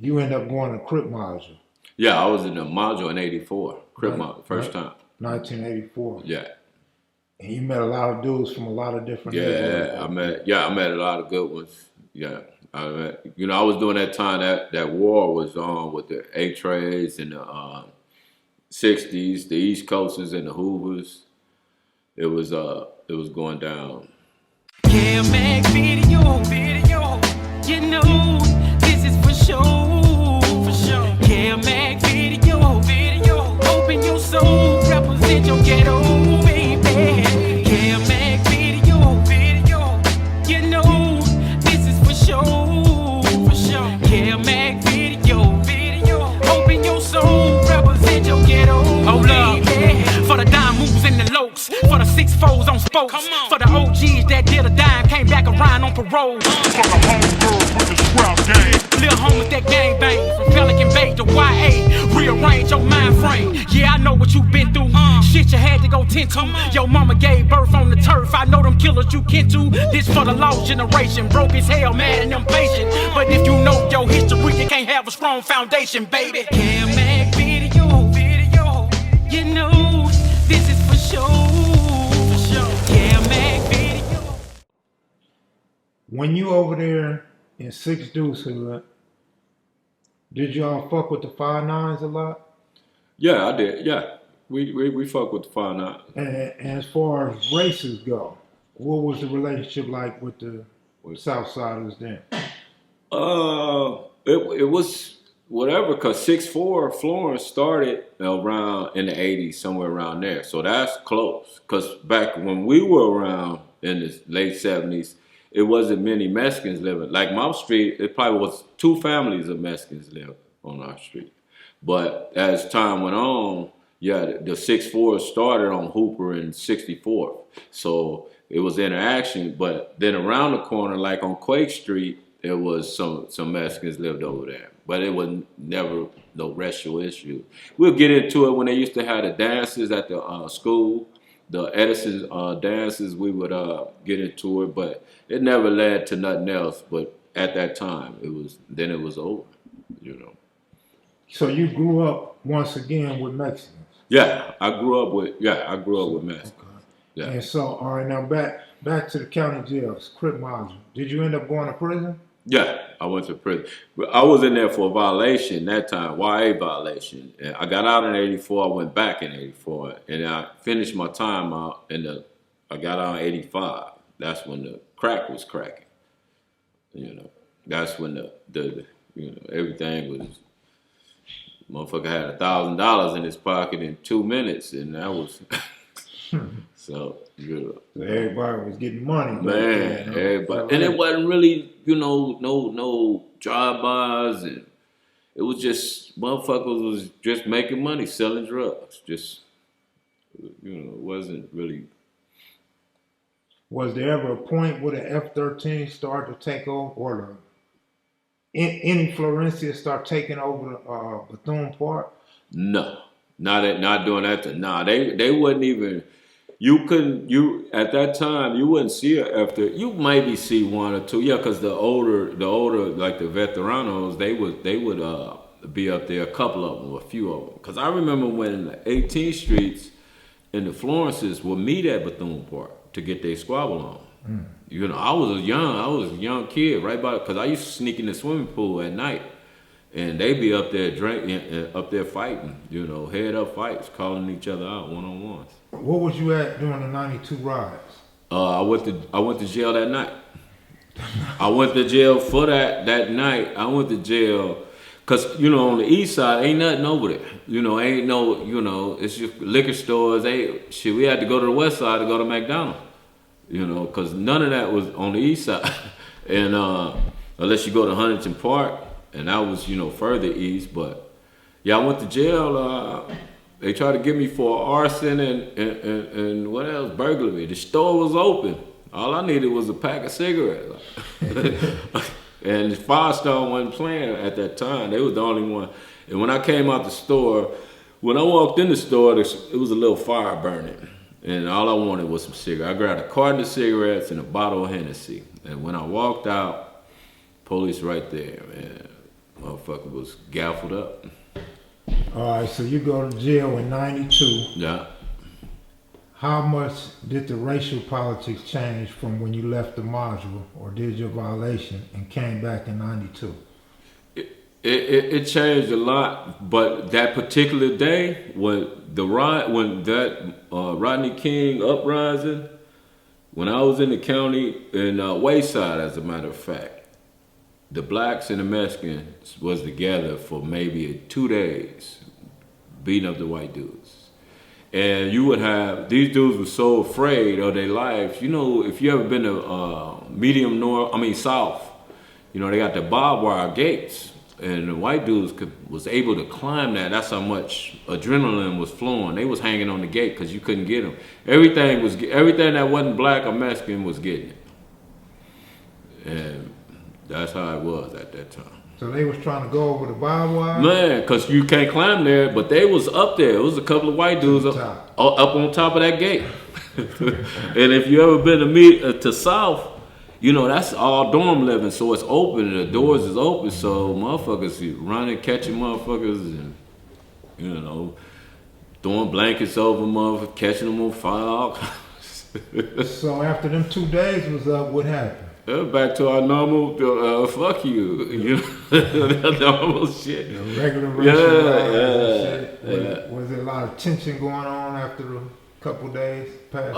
You end up going to Crip module. Yeah, I was in the module in '84. Crip module, first time. 1984. Yeah. And you met a lot of dudes from a lot of different Yeah, I met a lot of good ones. Yeah. I was doing that time that war was on with the A-Trays and the 60s, the East Coasters and the Hoovers. It was going down. Kev Mac video, you know this is for sure. Kev Mac video, open your soul, represent your ghetto, baby. Kev Mac video, you know this is for sure. Kev Mac video, open your soul, represent your ghetto, baby. For the dime moves and the lokes, for the 6-4s on spokes, for the OGs that did a dime, came back around on parole. For the homegirls with the scrap game. Little homies that gang bang, from Pelican Bay to YA, rearrange your mind frame. Yeah, I know what you been through, shit you had to go tend to. Your mama gave birth on the turf, I know them killers you kin to. This for the lost generation, broke as hell, mad and impatient. But if you know your history, you can't have a strong foundation, baby. Kev Mac video, you know this is for sure. Kev Mac video. When you over there in 6 Deuce hood, did y'all fuck with the 5'9s a lot? Yeah, I did. Yeah, we fuck with the 5'9. And as far as races go, what was the relationship like with the Southsiders then? It was whatever, cause 6'4" Florence started around in the 80s, somewhere around there. So that's close. Cause back when we were around in the late 70s, it wasn't many Mexicans living. Like my street, it probably was 2 families of Mexicans live on our street. But as time went on, yeah, the 6'4" started on Hooper and 64th. So it was interaction. But then around the corner, like on Quake Street, there was some Mexicans lived over there. But it was never no racial issue. We'll get into it when they used to have the dances at the school. The Edison dances, we would get into it, but it never led to nothing else. But at that time, it was over, So you grew up once again with Mexicans. Yeah, I grew up with Mexicans. Okay. Yeah. And so, all right, now back to the county jails, Crip module. Did you end up going to prison? Yeah, I went to prison. I was in there for a violation that time, YA violation. And I got out in '84. I went back in '84, and I finished my time out. I got out in '85. That's when the crack was cracking. That's when the everything was. Motherfucker had $1,000 in his pocket in 2 minutes, and that was so. So everybody was getting money. Man, everybody. And it wasn't really, no drive-bys. And it was just, motherfuckers was just making money, selling drugs. Just, it wasn't really. Was there ever a point where the F-13 started to take over, or any Florencia start taking over Bethune Park? No, not doing that. Nah, they wouldn't even. You at that time you wouldn't see it after. You maybe see 1 or 2, yeah, because the older like the veteranos, they would be up there, a couple of them, a few of them. Because I remember when the 18th Streets and the Florences would meet at Bethune Park to get their squabble on. I was a young kid right by, because I used to sneak in the swimming pool at night. And they be up there drinking, up there fighting, head up fights, calling each other out one-on-ones. What was you at during the 92 riots? I went to jail that night. I went to jail for that night. I went to jail because, on the east side, ain't nothing over there. Ain't no, it's just liquor stores. We had to go to the west side to go to McDonald's, because none of that was on the east side. And unless you go to Huntington Park, and that was, further east. But, yeah, I went to jail. They tried to get me for arson and what else? Burglary. The store was open. All I needed was a pack of cigarettes. And Firestone wasn't playing at that time. They was the only one. And when I came out the store, when I walked in the store, it was a little fire burning. And all I wanted was some cigarettes. I grabbed a carton of cigarettes and a bottle of Hennessy. And when I walked out, police right there, man. Motherfucker was gaffled up. All right, so you go to jail in 92. Yeah. How much did the racial politics change from when you left the module or did your violation and came back in 92? It changed a lot, but that particular day when that Rodney King uprising, when I was in the county in Wayside, as a matter of fact, the blacks and the Mexicans was together for maybe 2 days, beating up the white dudes. And you would have, these dudes were so afraid of their lives. You know, if you ever been to south, you know, they got the barbed wire gates. And the white dudes was able to climb that. That's how much adrenaline was flowing. They was hanging on the gate because you couldn't get them. Everything that wasn't black or Mexican was getting it. And that's how it was at that time. So they was trying to go over the barbed wire? Man, because you can't climb there, but they was up there. It was a couple of white dudes up on top of that gate. And if you ever been to South, you know, that's all dorm living, so it's open, the doors is open, so motherfuckers running, catching motherfuckers, and, you know, throwing blankets over motherfuckers, catching them on fire. So after them 2 days was up, what happened? Back to our normal, fuck you know, normal shit. The regular racial shit. Was there a lot of tension going on after the couple days passed?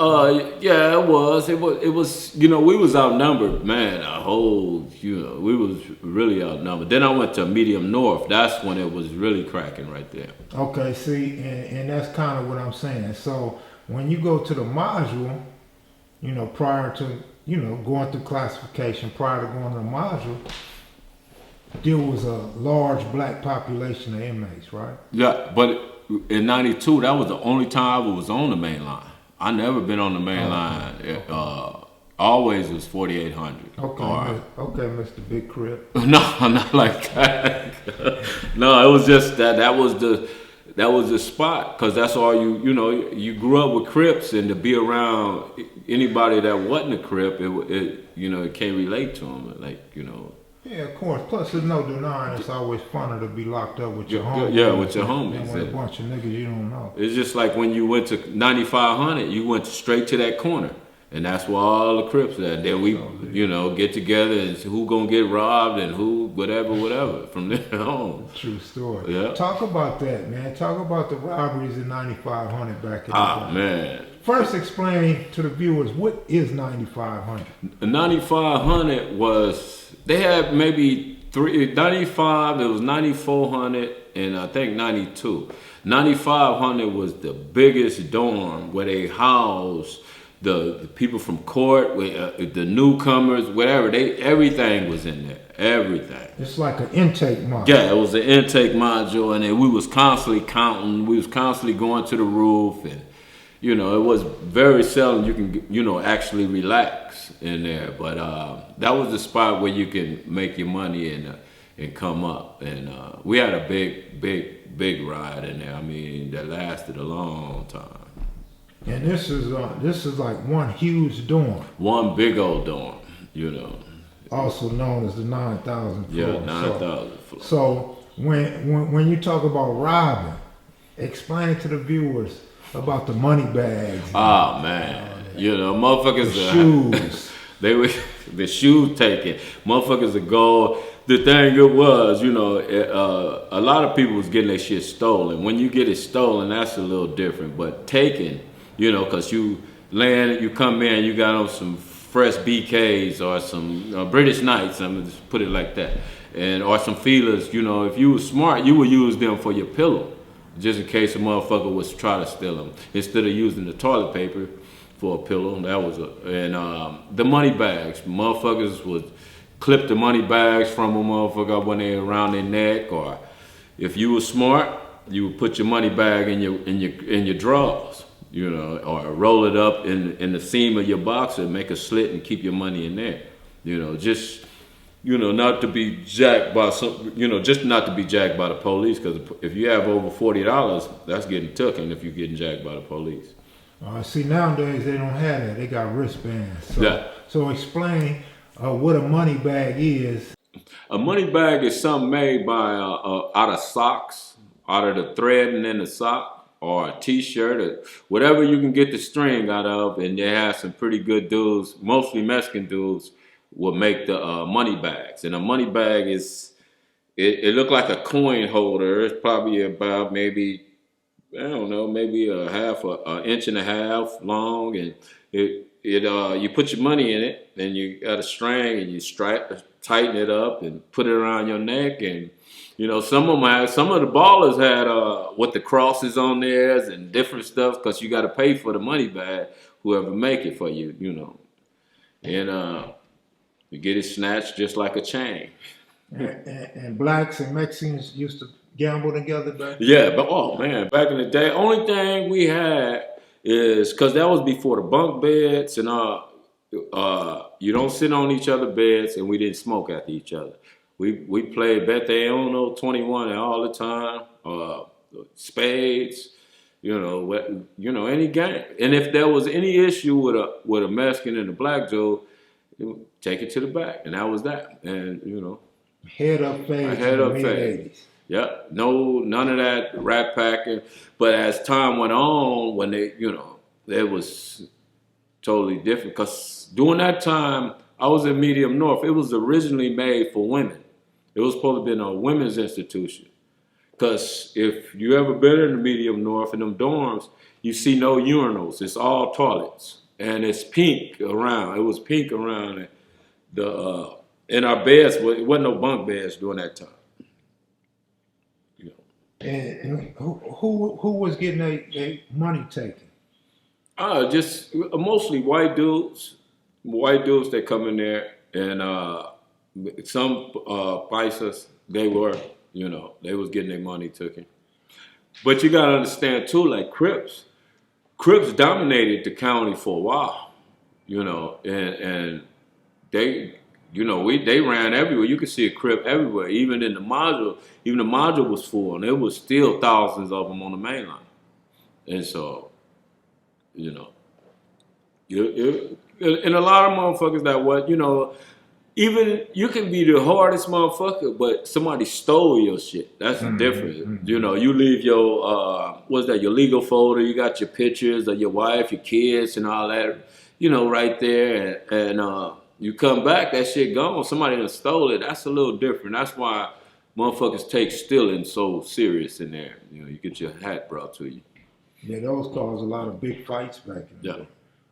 Yeah, it was. It was. You know, we was outnumbered, man. We was really outnumbered. Then I went to Medium North. That's when it was really cracking right there. Okay, see, and that's kind of what I'm saying. So when you go to the module, you know, prior to, you know, going through classification, prior to going to the module, there was a large black population of inmates, right? Yeah, but in 92, that was the only time I was on the main line. I never been on the main line. Always was 4800. Okay, Mr. Big Crip. No, not like that. No, it was just that was the spot, because that's all you know, you grew up with Crips, and to be around anybody that wasn't a Crip, it you know, it can't relate to them, like, you know. Yeah, of course. Plus, there's no denying it's always funner to be locked up with your homies. Yeah, with your homies. And with a bunch of niggas you don't know. It's just like when you went to 9500, you went straight to that corner. And that's where all the Crips at. Then we, you know, get together and who gonna get robbed and who, whatever, from there on. True story. Yeah. Talk about that, man. Talk about the robberies in 9500 back in the day. Ah, man. First, explain to the viewers, what is 9500? 9500 was, they had maybe 95, it was 9400, and I think 92. 9500 was the biggest dorm where they housed the people from court, the newcomers, whatever. Everything was in there. Everything. It's like an intake module. Yeah, it was an intake module, and then we was constantly counting. We was constantly going to the roof, and you know, it was very seldom you can, you know, actually relax in there. But that was the spot where you can make your money and come up. And we had a big ride in there. I mean, that lasted a long time. And this is like one huge dorm. One big old dorm, you know. Also known as the 9,000 floor. Yeah, 9,000 floor. So when you talk about robbing, explain to the viewers about the money bags. Ah, man. You know, motherfuckers. The shoes. The shoes taken. Motherfuckers would go. The thing it was, you know, a lot of people was getting their shit stolen. When you get it stolen, that's a little different. But taken, you know, because you land, you come in, you got on some fresh BKs or some British Knights, I'm gonna just put it like that, and or some feelers. You know, if you were smart, you would use them for your pillow, just in case a motherfucker was trying to steal them. Instead of using the toilet paper for a pillow, that was the money bags. Motherfuckers would clip the money bags from a motherfucker when they around their neck, or if you were smart, you would put your money bag in your drawers. You know, or roll it up in the seam of your boxer and make a slit and keep your money in there. You know, just, you know, not to be jacked by just not to be jacked by the police, because if you have over $40, that's getting taken if you're getting jacked by the police. See, nowadays they don't have that. They got wristbands. So, yeah. So explain what a money bag is. A money bag is something made by out of socks, out of the threading in the sock, or a T-shirt, or whatever you can get the string out of. And they have some pretty good dudes, mostly Mexican dudes, will make the money bags. And a money bag is it looked like a coin holder. It's probably about maybe, I don't know, maybe an inch and a half long, and you put your money in it, and you got a string, and you tighten it up, and put it around your neck, and some of the ballers had with the crosses on theirs and different stuff, because you got to pay for the money bag, whoever make it for you, and you get it snatched just like a chain. And blacks and Mexicans used to gamble together back then? Yeah, but oh man, back in the day, only thing we had is, because that was before the bunk beds and you don't sit on each other's beds, and we didn't smoke after each other. We played Bete Uno, 21 all the time, spades, any game. And if there was any issue with a Mexican and a black dude, take it to the back, and that was that. And Head up phase in the mid-'80s. Yep. No, none of that rat packing. But as time went on, when it was totally different. Because during that time, I was in Medium North. It was originally made for women. It was supposed to be a women's institution. Because if you ever been in the Medium North, in them dorms, you see no urinals. It's all toilets. And it's pink around. It was pink around in our beds. It wasn't no bunk beds during that time. And who was getting their money taken? Just mostly white dudes. White dudes that come in there, and some paisas, they was getting their money taken. But you gotta understand too, like Crips dominated the county for a while, and they. They ran everywhere. You could see a Crip everywhere. Even in the module, the module was full, and there was still thousands of them on the main line. And so, and a lot of motherfuckers that even you can be the hardest motherfucker, but somebody stole your shit. That's the difference. Mm-hmm. You leave your your legal folder. You got your pictures of your wife, your kids, and all that. Right there, and you come back, that shit gone. Somebody done stole it. That's a little different. That's why motherfuckers take stealing so serious in there. You get your hat brought to you. Yeah, those caused a lot of big fights back in the day.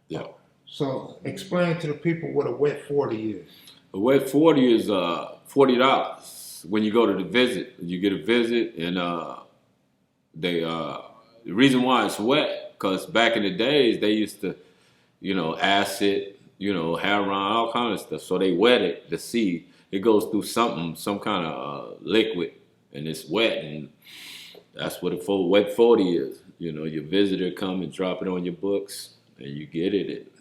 Yeah. So explain to the people what a wet 40 is. A wet 40 is $40 when you go to the visit. You get a visit, and the reason why it's wet, because back in the days they used to, acid, heroin, all kind of stuff. So they wet it, the seed. It goes through some kind of liquid, and it's wet, and that's what a wet 40 is. Your visitor come and drop it on your books, and you get it.